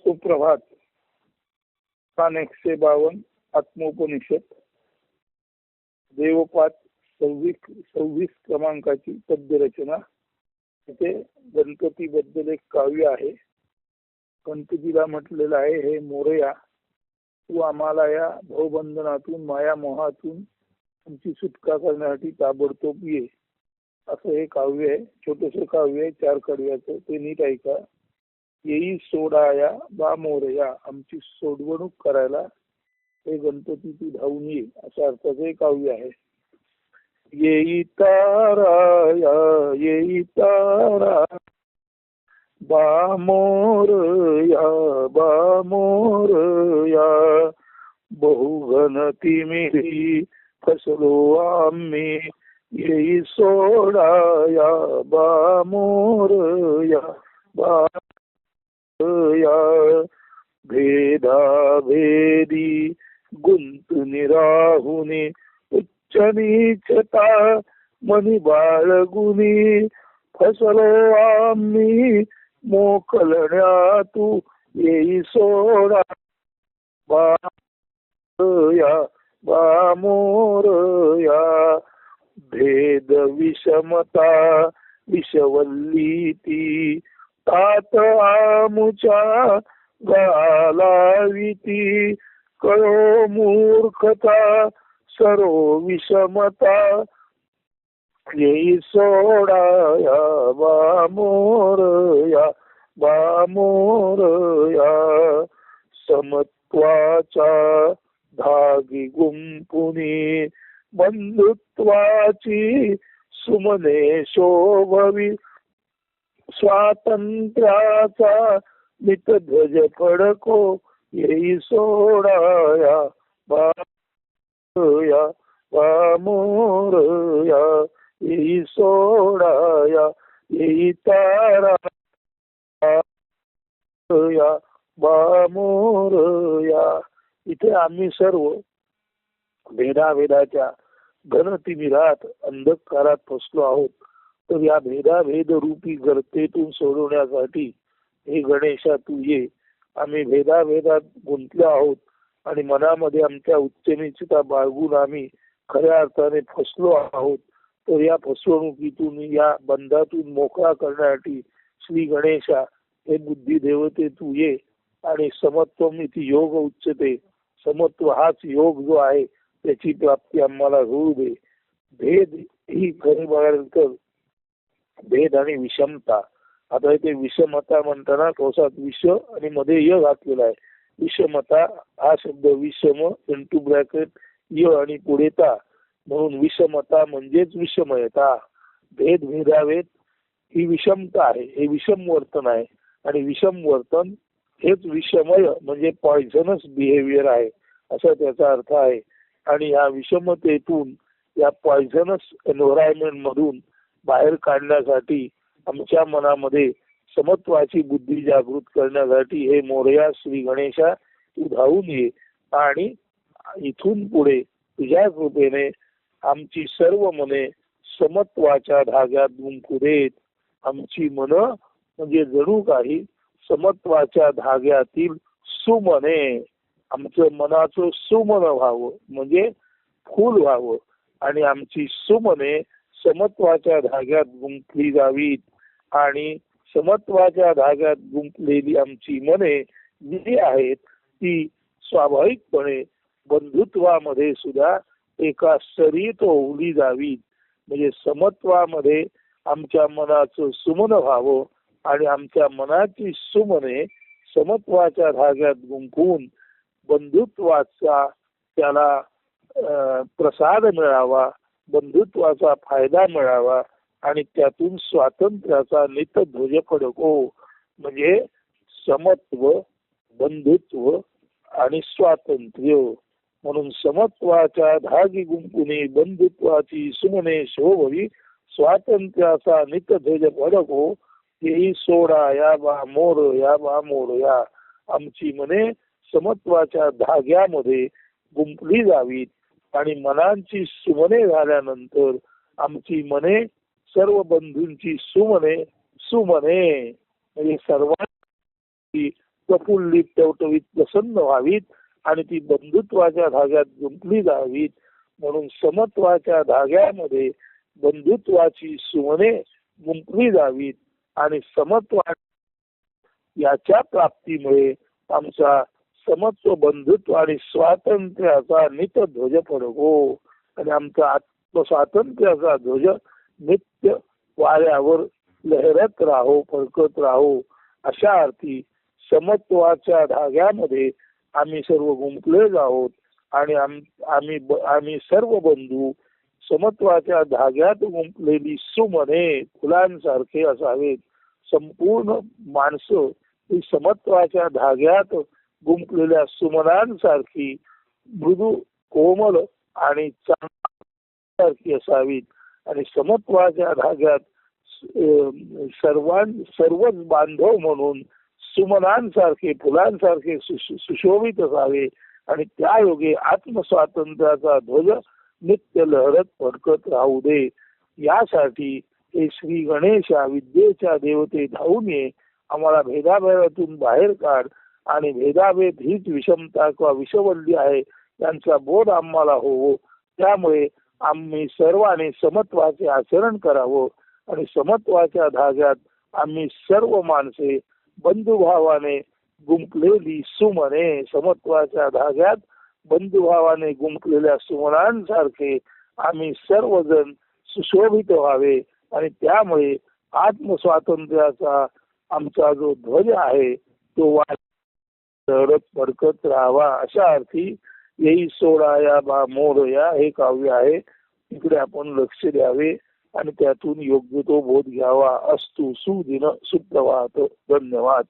सुप्रभात. पान 152 आत्मोपनिषद देवपाठ 26 क्रमांकाची पद्यरचना. तिथे गणपती बद्दल एक काव्य आहे. गणपतीला म्हटलेलं आहे, हे मोरया, तू आम्हाला या भवबंधनातून माया मोहातून आमची सुटका करण्यासाठी ताबडतोब ये. असं हे काव्य आहे. छोटस काव्य आहे, 4 कडव्याचं. ते नीट ऐका. येई सोडाया बा मोरया, आमची सोडवणूक करायला हे गणपती तू धावून ये, अशा अर्थाचं हे काव्य आहे. येई ताराया येई तारा बा मोरया बा मोरया, बहुघनती मिरी फसलो आम्ही, येई सोडाया बा मोरया बा भेदा भेदी गुंतून राहुनी, उच्च नीचता मनी बाळगुनी, फसलो आम्ही मोकलण्या तू, येई सोडा बाया बा मोरया. भेद विषमता विषवल्ली ती, तात आमुच्या गालाविती, कळो मूर्खता सरो विषमता, येई सोडाया बा मोरया बा मोरया. समत्वाचा धागी गुंपुनी, बंधुत्वाची सुमने शोभवी, स्वातंत्र्याचा मितध्वज फडको, येई सोडाया बा मोरया बा मोरया, येई सोडाया येई तारा बा मोरया. इथे आम्ही सर्व भेदाभेदाच्या घनतिमिरात अंधकारात फसलो आहोत. तर या भेदाभेद रूपी गर्तेतून सोडवण्यासाठी हे गणेशा तू ये. आम्ही भेदाभेदात गुंतलो आहोत आणि मनामध्ये आमच्या उच्चनीचता बाळगून आम्ही खऱ्या अर्थाने फसलो आहोत. तर या फसवणुकीतून, या बंधातून मोकळा करण्यासाठी श्री गणेशा हे बुद्धी देवते तू ये. आणि समत्वम इति योग उच्चते, समत्व हाच योग जो आहे त्याची प्राप्ती आम्हाला होऊ दे. भेद ही खरी बघायला तर भेद आणि विषमता. आता इथे विषमता म्हणताना थोसात विष आणि मध्ये य घातलेला आहे. विषमता हा शब्द विषम इंटू ब्रॅकेट य आणि पुढे ता, म्हणून विषमता म्हणजेच विषमयता. भेद भेदावेत ही विषमता आहे, हे विषम वर्तन आहे. आणि विषम वर्तन हेच विषमय म्हणजे पॉइझनस बिहेवियर आहे, असा त्याचा अर्थ आहे. आणि या विषमतेतून, या पॉइझनस एन्व्हायरमेंट मधून बाहेर काढण्यासाठी आमच्या मनामध्ये समत्वाची बुद्धी जागृत करण्यासाठी हे मोरया श्री गणेशा तू धावून ये. आणि इथून पुढे तुझ्या कृपेने आमची सर्व मने समत्वाच्या धाग्यात गुंफू देत. आमची मन म्हणजे जणू काही समत्वाच्या धाग्यातील सुमने, आमचं मनाचं सुमन व्हावं म्हणजे फूल व्हावं. आणि आमची सुमने समत्वाच्या धाग्यात गुंफली जावीत. आणि समत्वाच्या धाग्यात गुंफलेली आमची मने जी आहेत ती स्वाभाविकपणे बंधुत्वामध्ये सुद्धा एका सरीत ओवली जावीत. म्हणजे समत्वामध्ये आमच्या मनाचं सुमन व्हावं आणि आमच्या मनाची सुमने समत्वाच्या धाग्यात गुंफून बंधुत्वाचा त्याला प्रसाद मिळावा, बंधुत्वाचा फायदा मिळावा आणि त्यातून स्वातंत्र्याचा नितध्वज फडको. म्हणजे समत्व, बंधुत्व आणि स्वातंत्र्य. म्हणून समत्वाच्या धागी गुंपुनी, बंधुत्वाची सुमने शोभवी, स्वातंत्र्याचा नितध्वज फडको, येई सोडा या बा मोर या बा मोर या. आमची मने समत्वाच्या धाग्यामध्ये गुंफली जावीत आणि मनांची सुमने झाल्यानंतर आमची मने सर्व बंधूंची सुमने सुमने म्हणजे सर्वांची प्रफुल्लित टवटवीत प्रसन्न व्हावीत आणि ती बंधुत्वाच्या धाग्यात गुंतली जावीत. म्हणून समत्वाच्या धाग्यामध्ये बंधुत्वाची सुमने गुंतली जावीत आणि समत्वा याच्या प्राप्तीमुळे आमचा समत्व बंधुत्व आणि स्वातंत्र्याचा नित ध्वज फडको आणि आमचा आत्मस्वातंत्र्याचा ध्वज नित्य वाऱ्यावर लहरत राहो, फडकत राहो. अशा अर्थी समत्वाच्या धाग्यामध्ये आम्ही सर्व गुंतले आहोत आणि आम्ही सर्व बंधू समत्वाच्या धाग्यात गुंतलेली सुमने फुलांसारखे असावेत. संपूर्ण माणसं ही समत्वाच्या धाग्यात गुंतलेल्या सुमनांसारखी मृदू, कोमल आणि चांगली असावीत आणि समत्वाच्या धाग्यात सर्वच बांधव म्हणून सुमनांसारखे, फुलांसारखे सुशोभित असावे आणि त्या योगे आत्मस्वातंत्र्याचा ध्वज नित्य लहरत फडकत राहू दे. यासाठी हे श्री गणेशा विद्येच्या देवते धावून ये, आम्हाला भेदाभेदातून बाहेर काढ आणि भेदाभेद हीच विषमता किंवा विषवल्ली आहे यांचा बोध आम्हाला होवो. त्यामुळे आम्ही सर्वांनी समत्वाचे आचरण करावं आणि समत्वाच्या धाग्यात आम्ही सर्व माणसे बंधुभावाने गुंतलेली सुमने, समत्वाच्या धाग्यात बंधुभावाने गुंतलेल्या सुमनांसारखे आम्ही सर्वजण सुशोभित व्हावे आणि त्यामुळे आत्मस्वातंत्र्याचा आमचा जो ध्वज आहे तो लहरत फडकत राहावा. अशा अर्थी येई सोडाया बा मोरया हे काव्य आहे. इकडे आपण लक्ष द्यावे आणि त्यातून योग्य तो बोध घ्यावा. अस्तु सुदिन सुप्रभात. धन्यवाद.